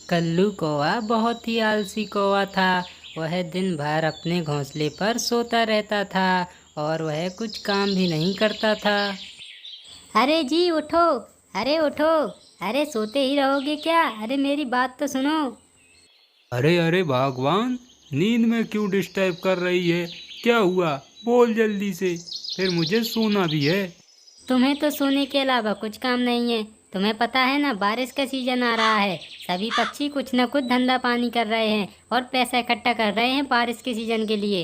कल्लू कौवा बहुत ही आलसी कौवा था। वह दिन भर अपने घोंसले पर सोता रहता था और वह कुछ काम भी नहीं करता था। अरे जी उठो, अरे उठो, अरे सोते ही रहोगे क्या? अरे मेरी बात तो सुनो। अरे अरे भगवान, नींद में क्यों डिस्टर्ब कर रही है? क्या हुआ? बोल जल्दी से, फिर मुझे सोना भी है। तुम्हें तो सोने के अलावा कुछ काम नहीं है। तुम्हें पता है ना, बारिश का सीजन आ रहा है। सभी पक्षी कुछ न कुछ धंधा पानी कर रहे हैं और पैसा इकट्ठा कर रहे हैं बारिश के सीजन के लिए।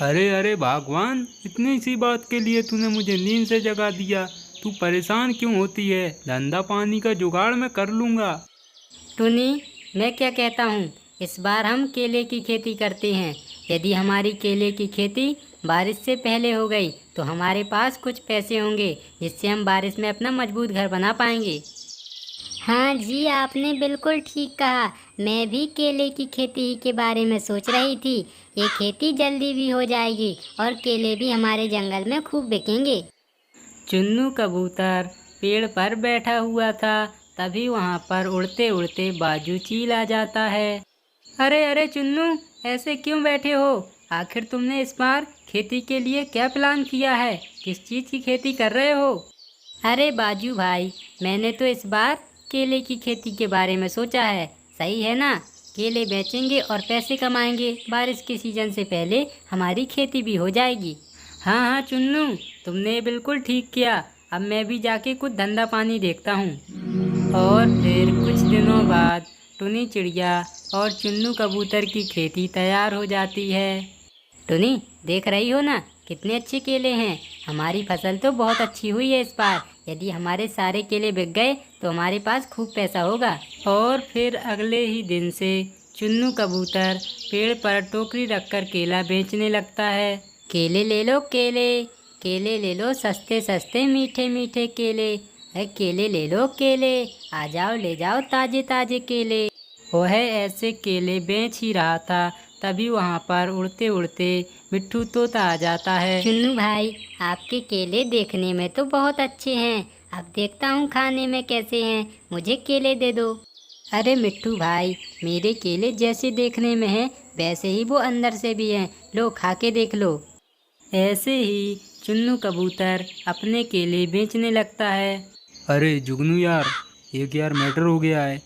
अरे अरे भगवान, इतनी सी बात के लिए तूने मुझे नींद से जगा दिया। तू परेशान क्यों होती है? धंधा पानी का जुगाड़ मैं कर लूँगा। टुनी, मैं क्या कहता हूँ, इस बार हम केले की खेती करते हैं। यदि हमारी केले की खेती बारिश से पहले हो गई तो हमारे पास कुछ पैसे होंगे, जिससे हम बारिश में अपना मजबूत घर बना पाएंगे। हाँ जी, आपने बिल्कुल ठीक कहा। मैं भी केले की खेती के बारे में सोच रही थी। ये खेती जल्दी भी हो जाएगी और केले भी हमारे जंगल में खूब बिकेंगे। चुन्नू कबूतर पेड़ पर बैठा हुआ था। तभी वहाँ पर उड़ते उड़ते बाजू चील आ जाता है। अरे अरे चुन्नू, ऐसे क्यों बैठे हो? आखिर तुमने इस बार खेती के लिए क्या प्लान किया है? किस चीज़ की खेती कर रहे हो? अरे बाजू भाई, मैंने तो इस बार केले की खेती के बारे में सोचा है। सही है ना? केले बेचेंगे और पैसे कमाएंगे। बारिश के सीजन से पहले हमारी खेती भी हो जाएगी। हाँ हाँ चुन्नू, तुमने बिल्कुल ठीक किया। अब मैं भी जाके कुछ धंधा पानी देखता हूँ। और फिर कुछ दिनों बाद टुनी चिड़िया और चुन्नू कबूतर की खेती तैयार हो जाती है। टुनी, देख रही हो ना, कितने अच्छे केले हैं। हमारी फसल तो बहुत अच्छी हुई है इस बार। यदि हमारे सारे केले बिक गए तो हमारे पास खूब पैसा होगा। और फिर अगले ही दिन से चुन्नू कबूतर पेड़ पर टोकरी रखकर केला बेचने लगता है। केले ले लो केले, केले ले लो सस्ते सस्ते मीठे मीठे केले। केले ले लो केले, आ जाओ ले जाओ ताजे ताजे केले। वह ऐसे केले बेच ही रहा था, तभी वहाँ पर उड़ते उड़ते मिट्ठू तोता आ जाता है। चुन्नू भाई, आपके केले देखने में तो बहुत अच्छे हैं। अब देखता हूँ खाने में कैसे हैं। मुझे केले दे दो। अरे मिट्ठू भाई, मेरे केले जैसे देखने में हैं वैसे ही वो अंदर से भी हैं। लो खा के देख लो। ऐसे ही चुन्नू कबूतर अपने केले बेचने लगता है। अरे जुगनू यार, एक यार मैटर हो गया है।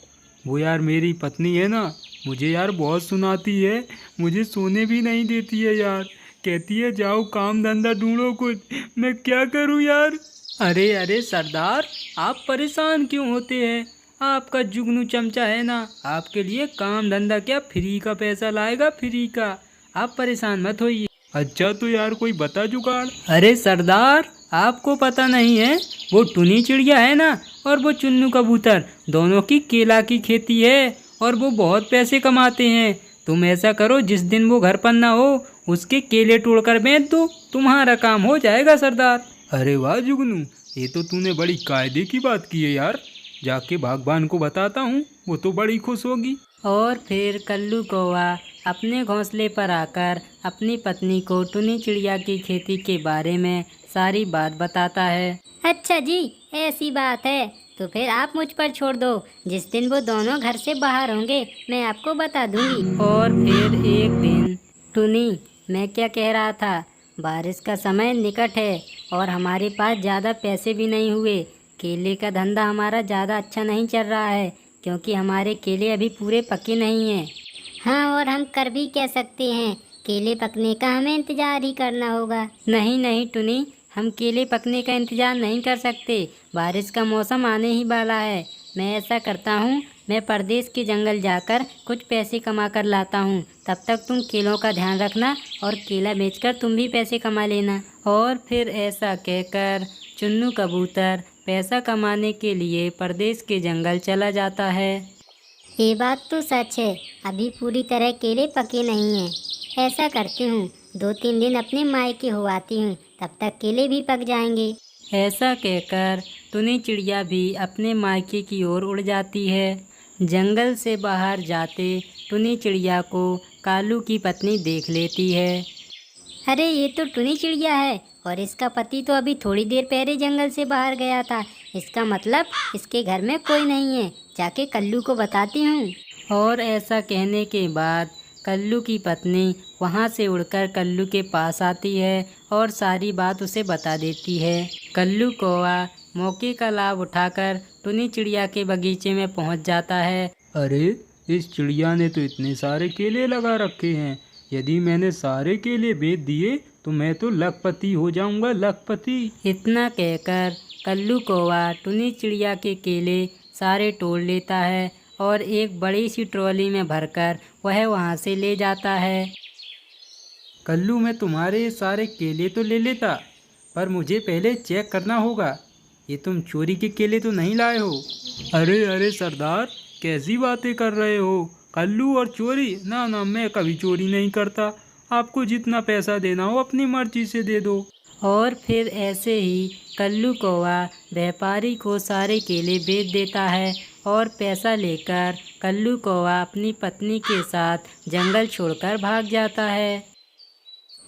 वो यार मेरी पत्नी है ना, मुझे यार बहुत सुनाती है। मुझे सोने भी नहीं देती है यार। कहती है जाओ काम धंधा ढूंढो कुछ। मैं क्या करूं यार? अरे अरे सरदार, आप परेशान क्यों होते हैं? आपका जुगनू चमचा है ना, आपके लिए काम धंधा क्या फ्री का पैसा लाएगा, फ्री का। आप परेशान मत होइए। अच्छा तो यार कोई बता जुगाड़। अरे सरदार, आपको पता नहीं है? वो टुनी चिड़िया है ना, और वो चुन्नू कबूतर, दोनों की केला की खेती है और वो बहुत पैसे कमाते हैं। तुम ऐसा करो, जिस दिन वो घर पर ना हो उसके केले तोड़कर बेच दो, तुम्हारा काम हो जाएगा सरदार। अरे वाह जुगनू, ये तो तूने बड़ी कायदे की बात की है यार। जाके बागबान को बताता हूँ, वो तो बड़ी खुश होगी। और फिर कल्लू कौवा अपने घोंसले पर आकर अपनी पत्नी को टुनी चिड़िया की खेती के बारे में सारी बात बताता है। अच्छा जी, ऐसी बात है तो फिर आप मुझ पर छोड़ दो। जिस दिन वो दोनों घर से बाहर होंगे मैं आपको बता दूंगी। और फिर एक दिन टुनी, मैं क्या कह रहा था, बारिश का समय निकट है और हमारे पास ज़्यादा पैसे भी नहीं हुए। केले का धंधा हमारा ज़्यादा अच्छा नहीं चल रहा है, क्योंकि हमारे केले अभी पूरे पके नहीं हैं। हाँ, और हम कर भी क्या सकते हैं? केले पकने का हमें इंतजार ही करना होगा। नहीं नहीं टुनी, हम केले पकने का इंतजार नहीं कर सकते। बारिश का मौसम आने ही वाला है। मैं ऐसा करता हूँ, मैं परदेश के जंगल जाकर कुछ पैसे कमा कर लाता हूँ। तब तक तुम केलों का ध्यान रखना और केला बेचकर तुम भी पैसे कमा लेना। और फिर ऐसा कहकर चुन्नू कबूतर पैसा कमाने के लिए परदेश के जंगल चला जाता है। ये बात तो सच है, अभी पूरी तरह केले पके नहीं हैं। ऐसा करती हूँ, 2-3 दिन अपने मायके हो आती हूँ, तब तक केले भी पक जाएंगे। ऐसा कहकर टुनी चिड़िया भी अपने मायके की ओर उड़ जाती है। जंगल से बाहर जाते टुनी चिड़िया को कालू की पत्नी देख लेती है। अरे ये तो टुनी चिड़िया है और इसका पति तो अभी थोड़ी देर पहले जंगल से बाहर गया था। इसका मतलब इसके घर में कोई नहीं है। जाके कल्लू को बताती हूँ। और ऐसा कहने के बाद कल्लू की पत्नी वहाँ से उड़कर कल्लू के पास आती है और सारी बात उसे बता देती है। कल्लू कौवा मौके का लाभ उठाकर टुनी चिड़िया के बगीचे में पहुँच जाता है। अरे, इस चिड़िया ने तो इतने सारे केले लगा रखे हैं। यदि मैंने सारे केले बेच दिए तो मैं तो लखपति हो जाऊंगा, लखपति। इतना कहकर कल्लू कौवा टुनी चिड़िया के केले सारे तोड़ लेता है और एक बड़ी सी ट्रॉली में भरकर वह वहाँ से ले जाता है। कल्लू, मैं तुम्हारे सारे केले तो ले लेता, पर मुझे पहले चेक करना होगा। ये तुम चोरी के केले तो नहीं लाए हो? अरे अरे सरदार, कैसी बातें कर रहे हो? कल्लू और चोरी? ना ना, मैं कभी चोरी नहीं करता। आपको जितना पैसा देना हो अपनी मर्जी से दे दो। और फिर ऐसे ही कल्लू कौवा व्यापारी को सारे केले बेच देता है और पैसा लेकर कल्लू कौवा अपनी पत्नी के साथ जंगल छोड़कर भाग जाता है।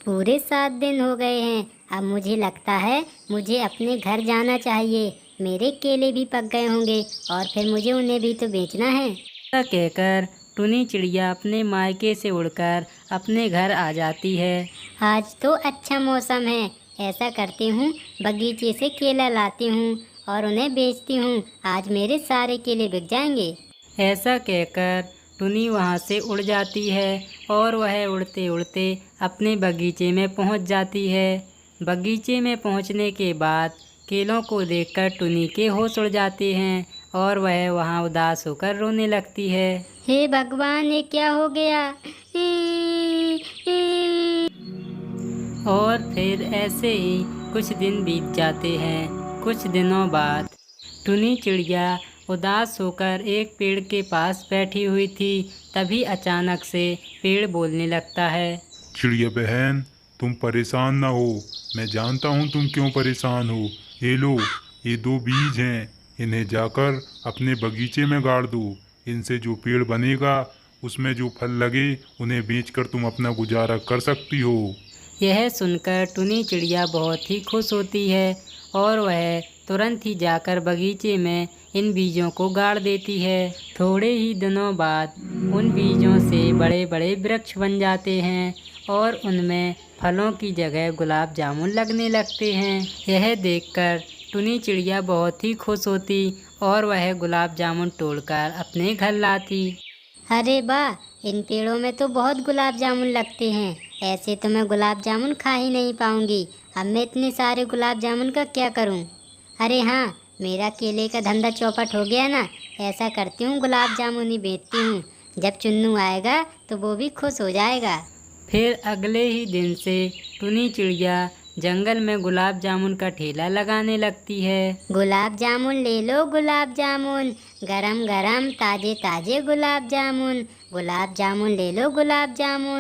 पूरे 7 दिन हो गए हैं। अब मुझे लगता है मुझे अपने घर जाना चाहिए। मेरे केले भी पक गए होंगे और फिर मुझे उन्हें भी तो बेचना है। ऐसा कहकर टुनी चिड़िया अपने मायके से उड़कर अपने घर आ जाती है। आज तो अच्छा मौसम है। ऐसा करती हूँ, बगीचे से केला लाती हूँ और उन्हें बेचती हूँ। आज मेरे सारे केले बिक जाएंगे। ऐसा कहकर टुनी वहाँ से उड़ जाती है और वह उड़ते उड़ते अपने बगीचे में पहुँच जाती है। बगीचे में पहुँचने के बाद केलों को देखकर टुनी के होश उड़ जाते हैं और वह वहाँ उदास होकर रोने लगती है। हे भगवान, ये क्या हो गया? और फिर ऐसे ही कुछ दिन बीत जाते हैं। कुछ दिनों बाद टुनी चिड़िया उदास होकर एक पेड़ के पास बैठी हुई थी। तभी अचानक से पेड़ बोलने लगता है। चिड़िया बहन, तुम परेशान ना हो। मैं जानता हूँ तुम क्यों परेशान हो। ये लो, ये 2 बीज हैं। इन्हें जाकर अपने बगीचे में गाड़ दो। इनसे जो पेड़ बनेगा उसमें जो फल लगे उन्हें बेचकर तुम अपना गुजारा कर सकती हो। यह सुनकर टुनी चिड़िया बहुत ही खुश होती है और वह तुरंत ही जाकर बगीचे में इन बीजों को गाड़ देती है। थोड़े ही दिनों बाद उन बीजों से बड़े बड़े वृक्ष बन जाते हैं और उनमें फलों की जगह गुलाब जामुन लगने लगते हैं। यह देखकर टुनी चिड़िया बहुत ही खुश होती और वह गुलाब जामुन तोड़कर अपने घर लाती। अरे वाह, इन पेड़ों में तो बहुत गुलाब जामुन लगते हैं। ऐसे तो मैं गुलाब जामुन खा ही नहीं पाऊंगी। अब मैं इतने सारे गुलाब जामुन का क्या करूं? अरे हाँ, मेरा केले का धंधा चौपट हो गया ना। ऐसा करती हूँ, गुलाब जामुन ही बेचती हूँ। जब चुन्नू आएगा तो वो भी खुश हो जाएगा। फिर अगले ही दिन से टुनी चिड़िया जंगल में गुलाब जामुन का ठेला लगाने लगती है। गुलाब जामुन ले लो, गुलाब जामुन, गरम गरम ताजे ताजे गुलाब जामुन। गुलाब जामुन ले लो, गुलाब जामुन।